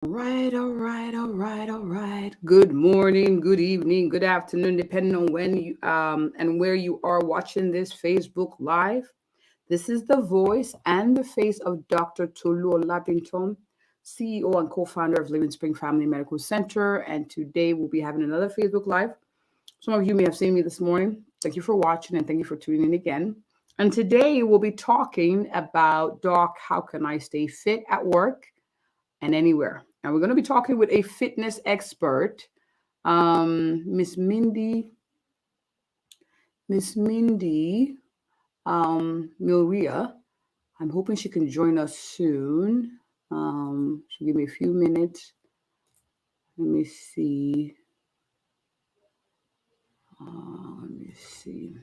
All right. Good morning, good evening, good afternoon, depending on when you and where you are watching this Facebook Live. This is the voice and the face of Dr. Tolu Olabinton, CEO and co-founder of Living Spring Family Medical Center. And today we'll be having another Facebook Live. Some of you may have seen me this morning. Thank you for watching and thank you for tuning in again. And today we'll be talking about, Doc, how can I stay fit at work and anywhere? And we're going to be talking with a fitness expert, Miss Mindy Mylrea. I'm hoping she can join us soon. She'll give me a few minutes. Let me see. Let me see.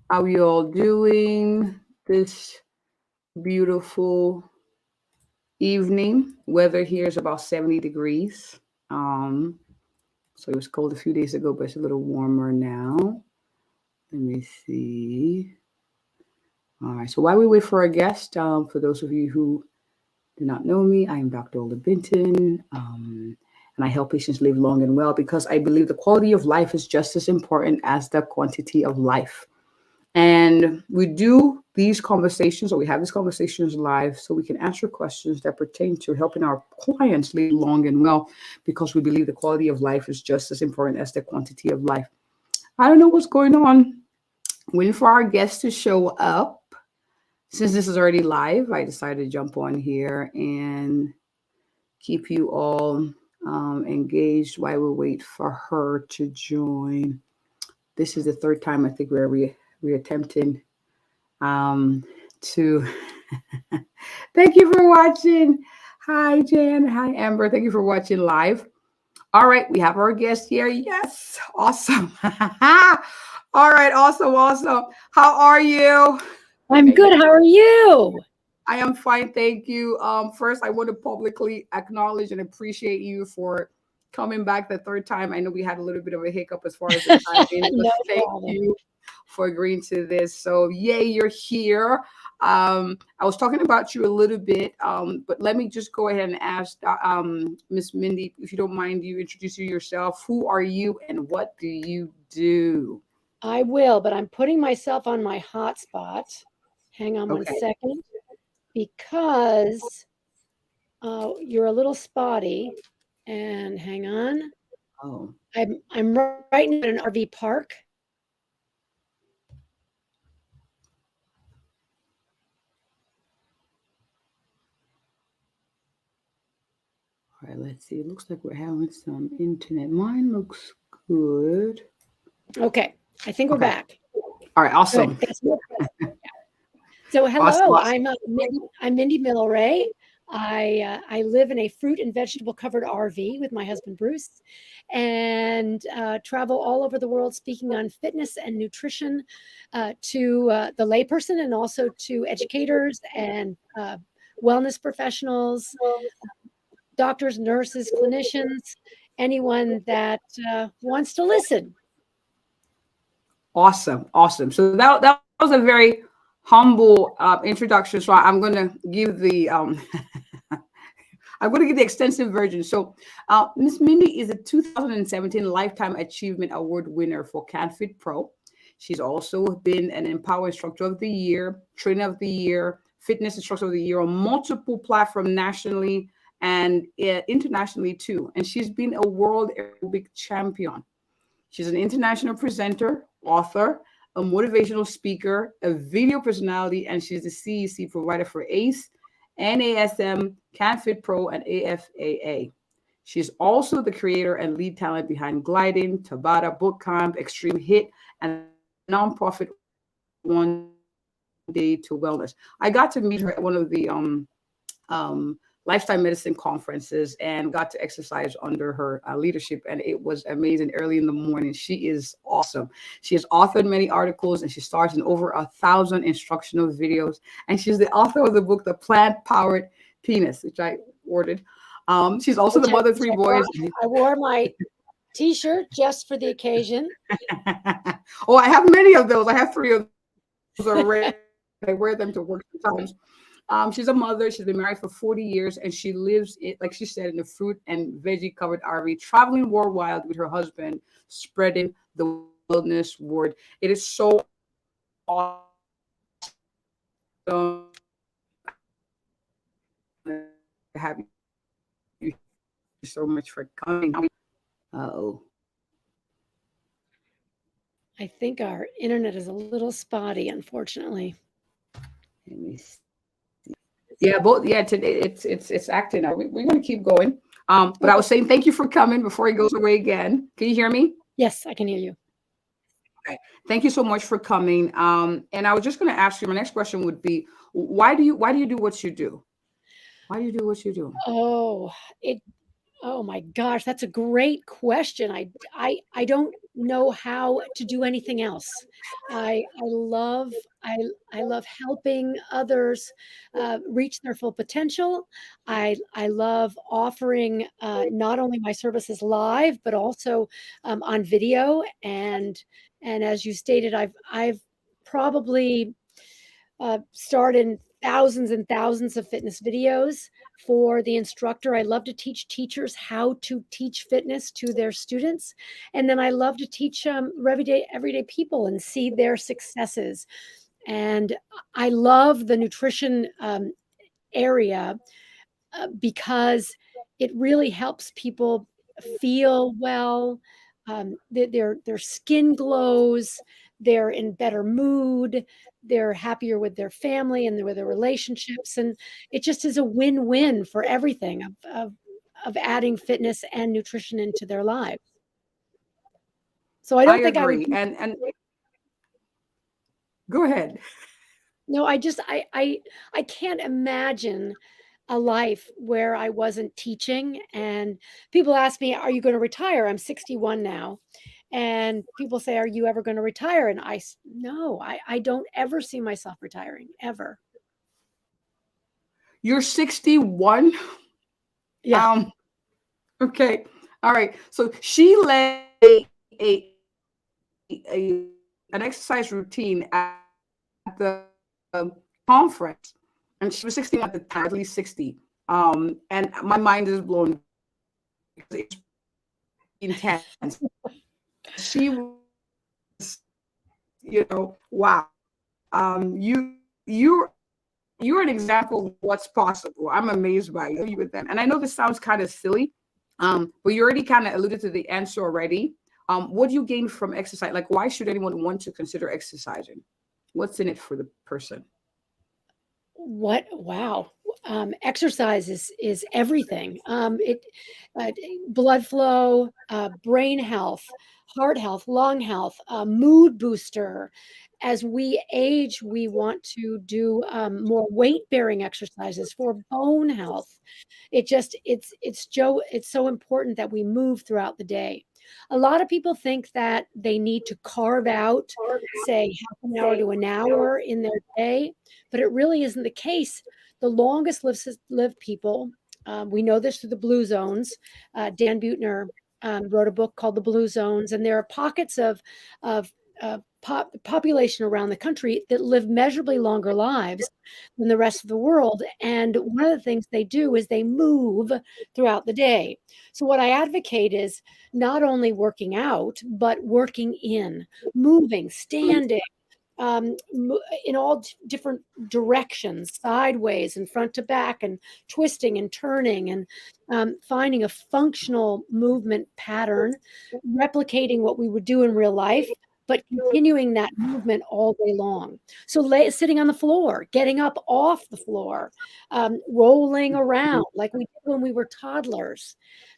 How you all doing this beautiful evening? Weather here is about 70 degrees. So it was cold a few days ago, but it's a little warmer now. Let me see. All right. So while we wait for our guest, for those of you who do not know me, I am Dr. Ola Binton, and I help patients live long and well because I believe the quality of life is just as important as the quantity of life. And we do these conversations, or we have these conversations live, so we can answer questions that pertain to helping our clients live long and well, because we believe the quality of life is just as important as the quantity of life. I don't know what's going on. Waiting for our guests to show up. Since this is already live, I decided to jump on here and keep you all engaged while we wait for her to join. This is the third time I think we're attempting to. Thank you for watching. Hi, Jan. Hi, Amber. Thank you for watching live. All right, we have our guest here. Yes, awesome. All right, awesome. How are you? I'm good. How are you? I am fine, thank you. First, I want to publicly acknowledge and appreciate you for coming back the third time. I know we had a little bit of a hiccup as far as the timing, but No thank problem. you for agreeing to this. So, yay, you're here. I was talking about you a little bit, but let me just go ahead and ask Miss Mindy, if you don't mind, you introduce yourself. Who are you and what do you do? I will, but I'm putting myself on my hotspot. Hang on one Okay. second, because you're a little spotty. And hang on. Oh. I'm right now at an RV park. All right, let's see. It looks like we're having some internet. Mine looks good. Okay, I think we're Okay. back. All right, awesome. So Awesome. hello, I'm Mindy Mylrea. I live in a fruit and vegetable covered RV with my husband Bruce, and travel all over the world speaking on fitness and nutrition to the layperson and also to educators and wellness professionals, doctors, nurses, clinicians, anyone that wants to listen. Awesome. So that was a very humble introduction. So I'm going to give the I'm going to give the extensive version. So, Miss Mindy is a 2017 Lifetime Achievement Award winner for CanFitPro. She's also been an Empower Instructor of the Year, Trainer of the Year, Fitness Instructor of the Year on multiple platforms nationally and internationally too. And she's been a world aerobic champion. She's an international presenter, author, a motivational speaker, a video personality, and she's the CEC provider for ACE, NASM, CanFitPro, and AFAA. She's also the creator and lead talent behind Gliding, Tabata Bootcamp, Extreme HIIT, and nonprofit One Day to Wellness. I got to meet her at one of the lifestyle medicine conferences and got to exercise under her leadership, and it was amazing. Early in the morning, she is awesome. She has authored many articles and she stars in over 1,000 instructional videos, and she's the author of the book The Plant Powered Penis, which I ordered. She's also the mother of 3 boys. I wore my t-shirt just for the occasion. Oh, I have many of those. I have 3 of those already. I wear them to work sometimes. She's a mother. She's been married for 40 years, and she lives, like she said, in a fruit and veggie covered RV, traveling worldwide with her husband, spreading the wellness word. It is so awesome to have you so much for coming. Oh, I think our internet is a little spotty, unfortunately. let me see. Yeah, both. Yeah, today it's acting out. We're going to keep going. But I was saying thank you for coming before he goes away again. Can you hear me? Yes, I can hear you. Okay. Thank you so much for coming. And I was just going to ask you. My next question would be, why do you do what you do? Why do you do what you do? Oh, it Oh my gosh, that's a great question. I don't know how to do anything else. I love I love helping others reach their full potential. I love offering not only my services live, but also on video. And as you stated, I've probably started thousands and thousands of fitness videos for the instructor. I love to teach teachers how to teach fitness to their students. And then I love to teach everyday people and see their successes. And I love the nutrition area because it really helps people feel well. Their skin glows. They're in better mood. They're happier with their family and with their relationships, and it just is a win-win for everything of adding fitness and nutrition into their lives. So I I don't think I would. agree. And go ahead. No, I can't imagine a life where I wasn't teaching. And people ask me, "Are you going to retire?" I'm 61 now. And people say, "Are you ever going to retire?" And no, I don't ever see myself retiring, ever. You're 61. Yeah. Um. Okay. All right. So she led a, a an exercise routine at the conference, and she was 61 at the time, at least 60. And my mind is blown because it's intense. She was, wow. You you're an example of what's possible. I'm amazed by you with them. And I know this sounds kind of silly, but you already kind of alluded to the answer already. What do you gain from exercise? Like, why should anyone want to consider exercising? What's in it for the person? What? Wow. Exercise is everything. It uh, blood flow, brain health, heart health, lung health, mood booster. As we age, we want to do more weight bearing exercises for bone health. It's so important that we move throughout the day. A lot of people think that they need to carve out, say, half an hour to an hour in their day, but it really isn't the case. The longest lived people, we know this through the blue zones. Dan Buettner wrote a book called The Blue Zones, and there are pockets of population around the country that live measurably longer lives than the rest of the world. And one of the things they do is they move throughout the day. So what I advocate is not only working out, but working in, moving, standing, in all different directions, sideways and front to back, and twisting and turning, and finding a functional movement pattern, replicating what we would do in real life, but continuing that movement all day long. So sitting on the floor, getting up off the floor, rolling around like we did when we were toddlers.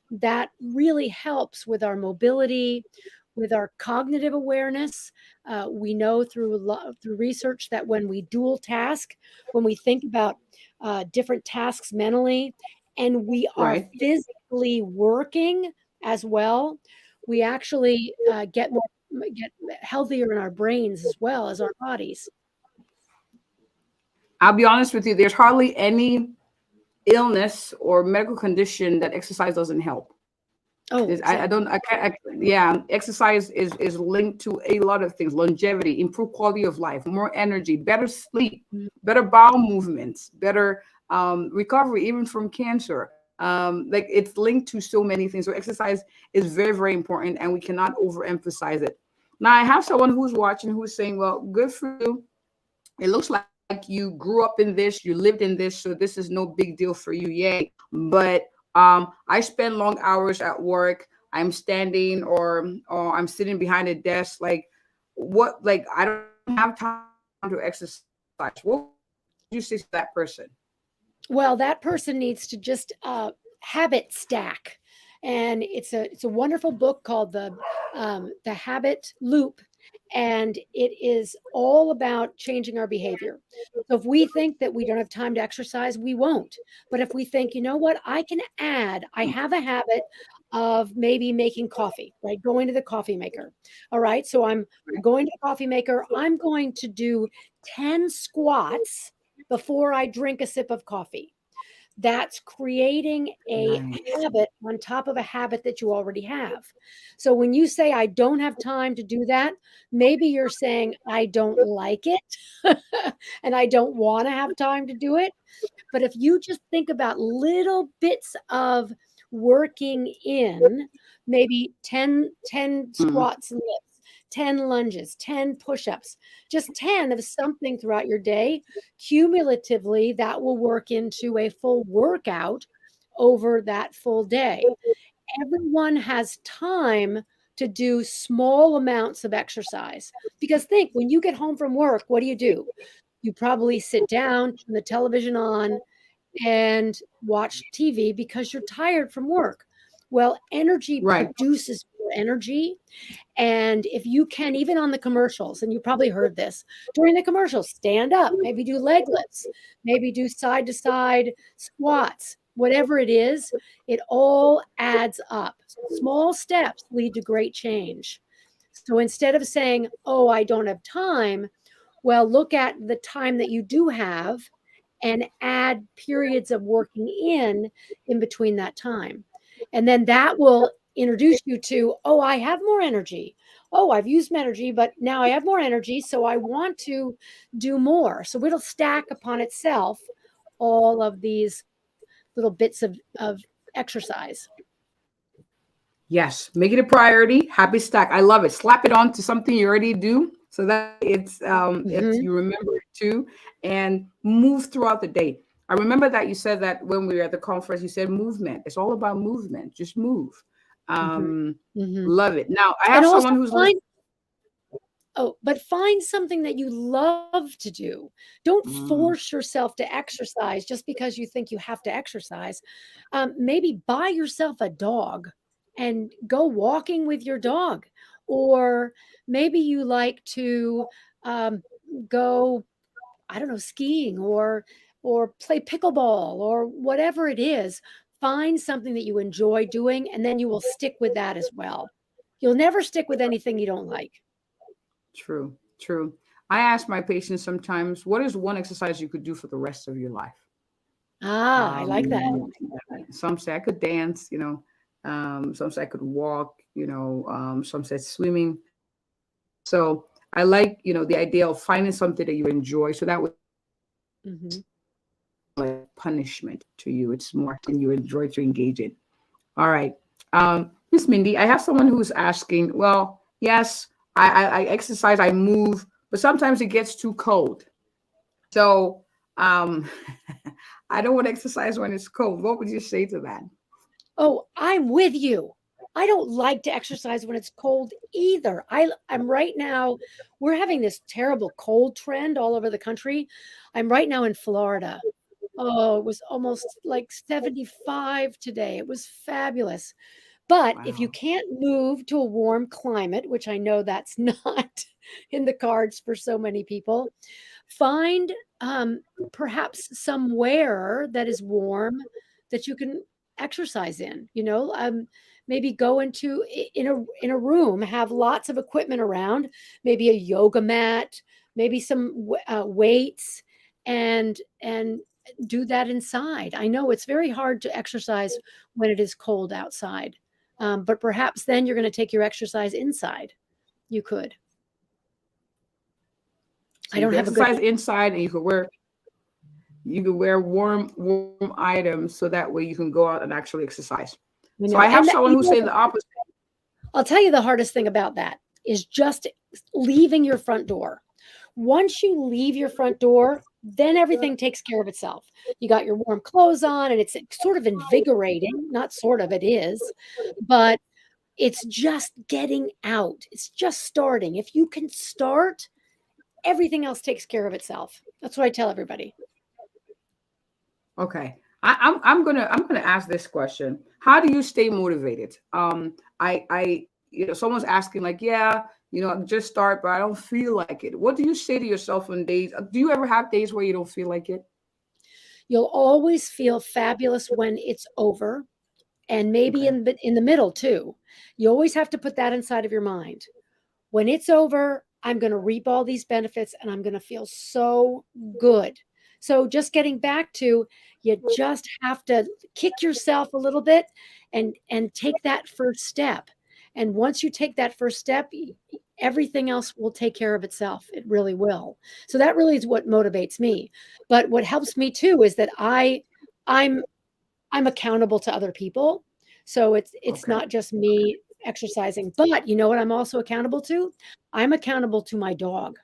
That really helps with our mobility, with our cognitive awareness. We know through research that when we dual task, when we think about different tasks mentally, and we are Right. physically working as well, we actually get healthier in our brains as well as our bodies. I'll be honest with you, there's hardly any illness or medical condition that exercise doesn't help. Oh, I exactly. don't, I can't, yeah, exercise is linked to a lot of things: longevity, improved quality of life, more energy, better sleep, Mm. better bowel movements, better recovery, even from cancer. Like it's linked to so many things. So exercise is very, very important, and we cannot overemphasize it. Now, I have someone who's watching who's saying, well, good for you. It looks like you grew up in this, you lived in this, so this is no big deal for you. Yay. But I spend long hours at work. I'm standing or I'm sitting behind a desk. Like what, like I don't have time to exercise. What would you say to that person? Well, that person needs to just habit stack, and it's a wonderful book called the Habit Loop, and it is all about changing our behavior. So if we think that we don't have time to exercise, we won't. But if we think, you know what, I have a habit of maybe making coffee, right? Going to the coffee maker. All right. So I'm going to the coffee maker. I'm going to do 10 squats before I drink a sip of coffee. That's creating a Nice. habit on top of a habit that you already have. So when you say, I don't have time to do that, maybe you're saying, I don't like it and I don't want to have time to do it. But if you just think about little bits of working in, maybe 10 Mm, squats and lifts, 10 lunges, 10 push-ups, just 10 of something throughout your day, cumulatively, that will work into a full workout over that full day. Everyone has time to do small amounts of exercise. Because think, when you get home from work, what do? You probably sit down, turn the television on, and watch TV because you're tired from work. Well, energy right. produces more energy. And if you can, even on the commercials, and you probably heard this during the commercials, stand up, maybe do leg lifts, maybe do side to side squats, whatever it all adds up. Small steps lead to great change. So instead of saying, oh, I don't have time, well, look at the time that you do have and add periods of working in between that time. And then that will introduce you to, oh, I have more energy. Oh, I've used my energy, but now I have more energy. So I want to do more. So it'll stack upon itself all of these little bits of exercise. Yes, make it a priority. Happy stack. I love it. Slap it on to something you already do, so that it's Mhm. you remember it too, and move throughout the day. I remember that you said that when we were at the conference. You said movement. It's all about movement. Just move. Mhm. Um, Mhm. love it. Now I And have also someone who's listening. find Oh, but find something that you love to do. Don't Mm, force yourself to exercise just because you think you have to exercise. Maybe buy yourself a dog and go walking with your dog. Or maybe you like to um, go, I don't know, skiing or play pickleball or whatever it is. Find something that you enjoy doing, and then you will stick with that as well. You'll never stick with anything you don't like. true, true. I ask my patients sometimes, what is one exercise you could do for the rest of your life? Ah, I like that. Um, some say I could dance, some say I could walk, some said swimming. So I like, the idea of finding something that you enjoy. So that would Mhm. like punishment to you. It's more something you enjoy to engage in. All right. Miss Mindy, I have someone who's asking, well, yes, I exercise, I move, but sometimes it gets too cold. So um, I don't want to exercise when it's cold. What would you say to that? Oh, I'm with you. I don't like to exercise when it's cold either. I'm right now, we're having this terrible cold trend all over the country. I'm right now in Florida. Oh, it was almost like 75 today. It was fabulous. But if you Wow. can't move to a warm climate, which I know that's not in the cards for so many people, find perhaps somewhere that is warm that you can exercise in. Maybe go in a room, have lots of equipment around, maybe a yoga mat, maybe some weights, and do that inside. I know it's very hard to exercise when it is cold outside. But perhaps then you're going to take your exercise inside. You could. So I don't have exercise a good inside, and you could wear warm items, so that way you can go out and actually exercise. I So know. I have And that, someone who say the opposite. I'll tell you the hardest thing about that is just leaving your front door. Once you leave your front door, then everything takes care of itself. You got your warm clothes on, and it's sort of invigorating. Not sort of, it is. But it's just getting out. It's just starting. If you can start, everything else takes care of itself. That's what I tell everybody. Okay. I'm gonna ask this question. How do you stay motivated? Someone's asking like, yeah, just start, but I don't feel like it. What do you say to yourself on days? Do you ever have days where you don't feel like it? You'll always feel fabulous when it's over, and maybe Okay. in the middle too. You always have to put that inside of your mind. When it's over, I'm going to reap all these benefits and I'm going to feel so good. So just getting back to, you just have to kick yourself a little bit and take that first step. And once you take that first step, everything else will take care of itself. It really will. So that really is what motivates me. But what helps me too is that I'm accountable to other people. So it's Okay. not just me exercising, but you know what I'm also accountable to? I'm accountable to my dog.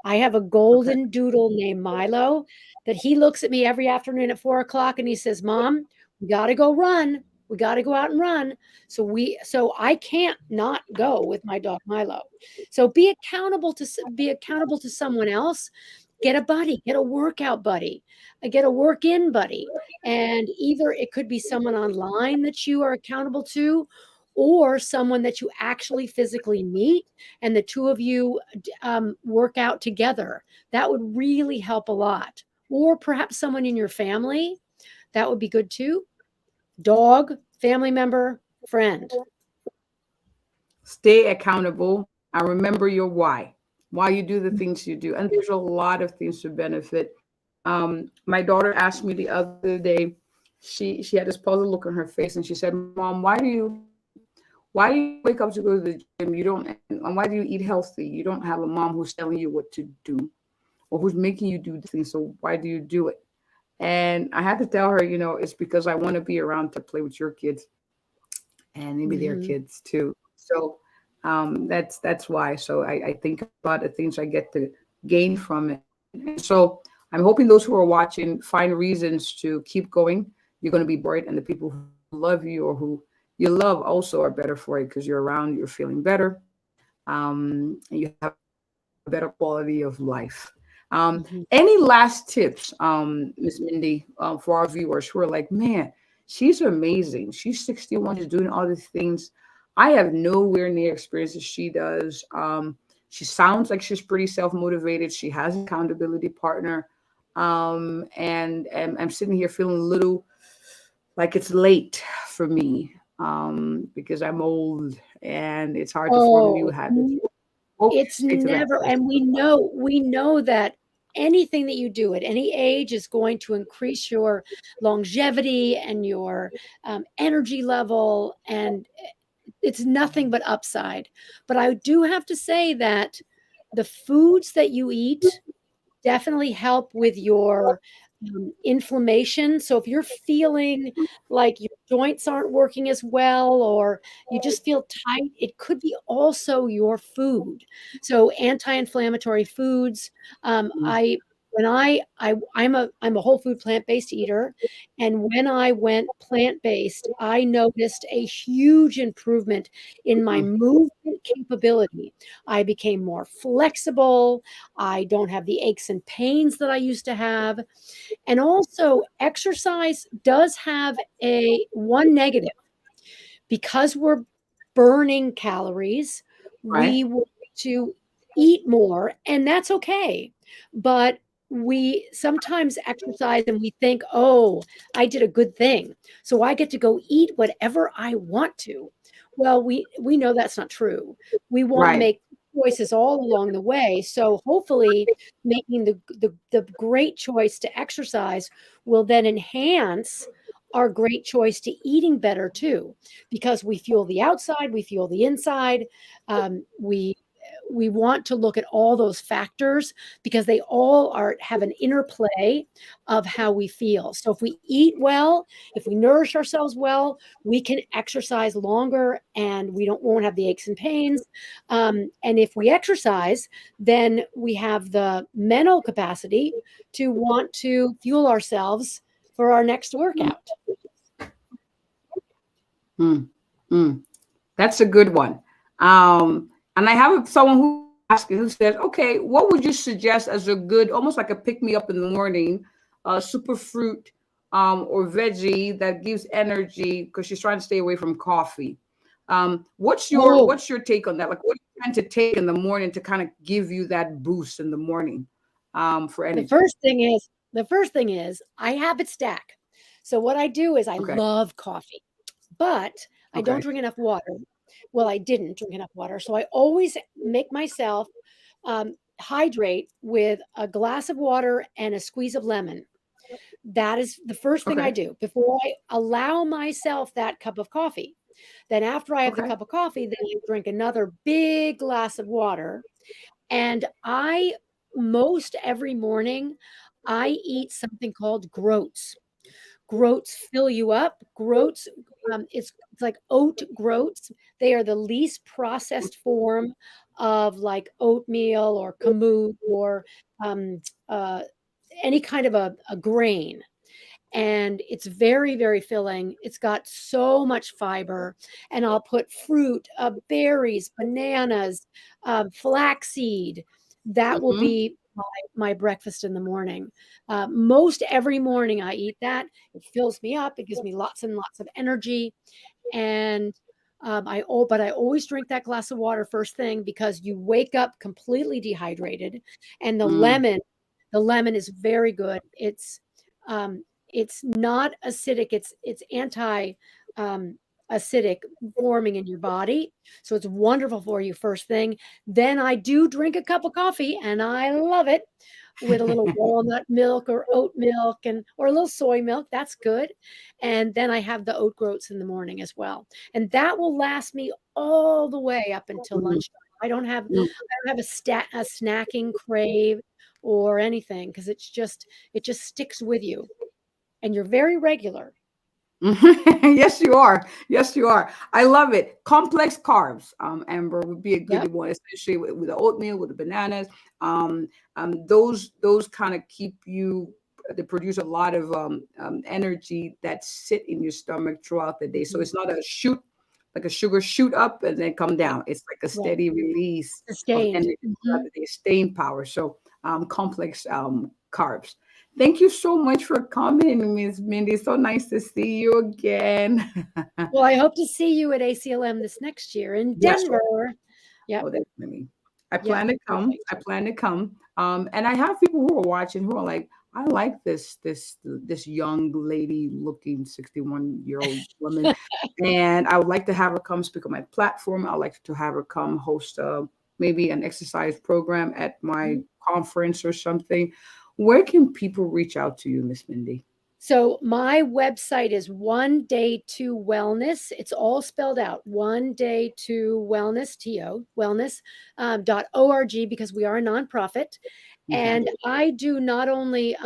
I have a Okay. golden doodle named Milo that he looks at me every afternoon at 4 o'clock and he says, Mom, we got to go run. We got to go out and run. So I can't not go with my dog Milo. So be accountable to someone else. Get a buddy, get a workout buddy, get a work in buddy. And either it could be someone online that you are accountable to, or someone that you actually physically meet and the two of you work out together. That would really help a lot. Or perhaps someone in your family. That would be good too. Dog, family member, friend. Stay accountable and remember your why you do the things you do. And there's a lot of things to benefit. My daughter asked me the other day, she had this puzzled look on her face, and she said, Mom, why do you wake up to go to the gym? You don't, and why do you eat healthy? You don't have a mom who's telling you what to do or who's making you do the things. So why do you do it? And I had to tell her, it's because I want to be around to play with your kids and maybe their Mm-hmm. kids too. So that's why. So I think about the things I get to gain from it. And so I'm hoping those who are watching find reasons to keep going. You're going to be bright, and the people who love you or who you love also are better for it because you're around, you're feeling better, and you have a better quality of life. Mm-hmm. Any last tips, Miss Mindy, for our viewers who are like, man, she's amazing. She's 61. She's doing all these things. I have nowhere near experience as she does. She sounds like she's pretty self-motivated. She has an accountability partner. And I'm sitting here feeling a little like it's late for me because I'm old and it's hard to form new Oh, habits. What would you it's say to that never, person? and we know that anything that you do at any age is going to increase your longevity and your energy level, and it's nothing but upside. But I do have to say that the foods that you eat definitely help with your inflammation. So if you're feeling like your joints aren't working as well, or you just feel tight, it could be also your food. So anti-inflammatory foods. I when I'm a whole food plant-based eater, and when I went plant-based, I noticed a huge improvement in my Mhm. movement capability. I became more flexible. I don't have the aches and pains that I used to have. And also, exercise does have a one negative. Because we're burning calories, Right? we want to eat more, and that's okay. But we sometimes exercise and we think, oh, I did a good thing, so I get to go eat whatever I want to. Well, we know that's not true. We want to Right. make choices all along the way. So hopefully making the great choice to exercise will then enhance are a great choice to eating better too, because we fuel the outside, we fuel the inside. We want to look at all those factors because they all have an interplay of how we feel. So if we eat well, if we nourish ourselves well, we can exercise longer and we won't have the aches and pains. And if we exercise, then we have the mental capacity to want to fuel ourselves for our next workout. That's a good one. And I have someone who asking who says, okay, what would you suggest as a good, almost like a pick me up in the morning, super fruit or veggie that gives energy because she's trying to stay away from coffee. What's your take on that? Like, what are you trying to take in the morning to kind of give you that boost in the morning for energy? The first thing is I habit stack. So what I do is I love coffee, but I don't drink enough water. Well, I didn't drink enough water. So I always make myself hydrate with a glass of water and a squeeze of lemon. That is the first thing I do before I allow myself that cup of coffee. Then after I have the cup of coffee, then I drink another big glass of water. And most every morning, I eat something called groats. Groats fill you up. Groats, it's like oat groats. They are the least processed form of like oatmeal or kamut or any kind of a grain. And it's very, very filling. It's got so much fiber. And I'll put fruit, berries, bananas, flaxseed. That will be my breakfast in the morning. Most every morning I eat that. It fills me up. It gives me lots and lots of energy. And I always drink that glass of water first thing because you wake up completely dehydrated. And the lemon is very good. It's not acidic. It's anti acidic forming in your body. So it's wonderful for you first thing. Then I do drink a cup of coffee and I love it with a little walnut milk or oat milk or a little soy milk. That's good. And then I have the oat groats in the morning as well. And that will last me all the way up until lunchtime. I don't have a snacking crave or anything because it just sticks with you. And you're very regular. Yes, you are. Yes, you are. I love it. Complex carbs, Amber, would be a good one, especially with the oatmeal, with the bananas. Those kind of keep you. They produce a lot of energy that sit in your stomach throughout the day. So it's not a shoot, like a sugar shoot up and then come down. It's like a steady release of energy throughout the day, staying power. So complex carbs. Thank you so much for coming, Ms. Mindy. So nice to see you again. Well, I hope to see you at ACLM this next year in Denver. Yeah. Oh, definitely. I plan to come. I plan to come. And I have people who are watching who are like, I like this young lady looking 61-year-old woman. And I would like to have her come speak on my platform. I'd like to have her come host maybe an exercise program at my conference or something. Where can people reach out to you, Miss Mindy? So my website is One Day to Wellness. It's all spelled out. One Day to Wellness, wellness.org, because we are a nonprofit. And I do not only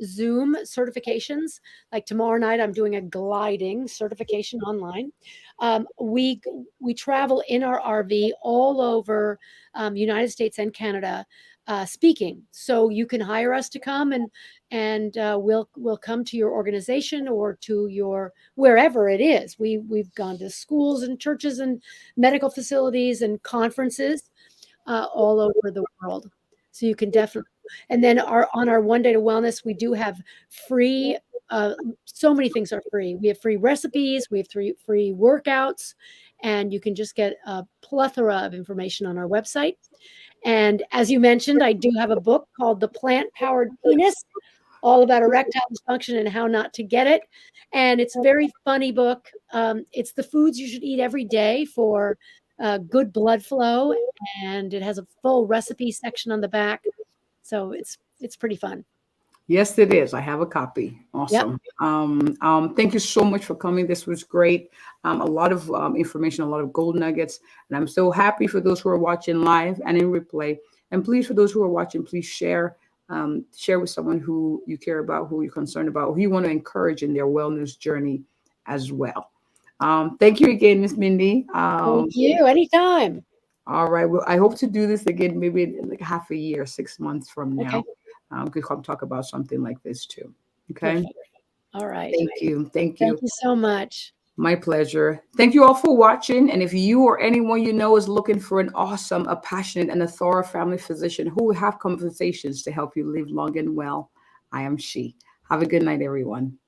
Zoom certifications, like tomorrow night, I'm doing a gliding certification online. We travel in our RV all over United States and Canada speaking. So you can hire us to come and we'll come to your organization or to your wherever it is. We've gone to schools and churches and medical facilities and conferences all over the world. So you can definitely. And then on our One Day to Wellness, we do have free. So many things are free. We have free recipes. We have free workouts, and you can just get a plethora of information on our website. And as you mentioned, I do have a book called The Plant Powered Penis, all about erectile dysfunction and how not to get it. And it's a very funny book. It's the foods you should eat every day for good blood flow. And it has a full recipe section on the back. So it's pretty fun. Yes, it is. I have a copy. Awesome. Thank you so much for coming. This was great. A lot of information, a lot of gold nuggets. And I'm so happy for those who are watching live and in replay. And please, for those who are watching, please share with someone who you care about, who you're concerned about, who you want to encourage in their wellness journey as well. Thank you again, Miss Mindy. Thank you. Anytime. All right. Well, I hope to do this again, maybe in like half a year, 6 months from now. Okay. We could come talk about something like this too. Okay. Perfect. All right. Thank you. Thank Thank you. you so much. My pleasure. Thank you all for watching. And if you or anyone you know is looking for an awesome, a passionate, and a thorough family physician who will have conversations to help you live long and well, I am she. Have a good night, everyone.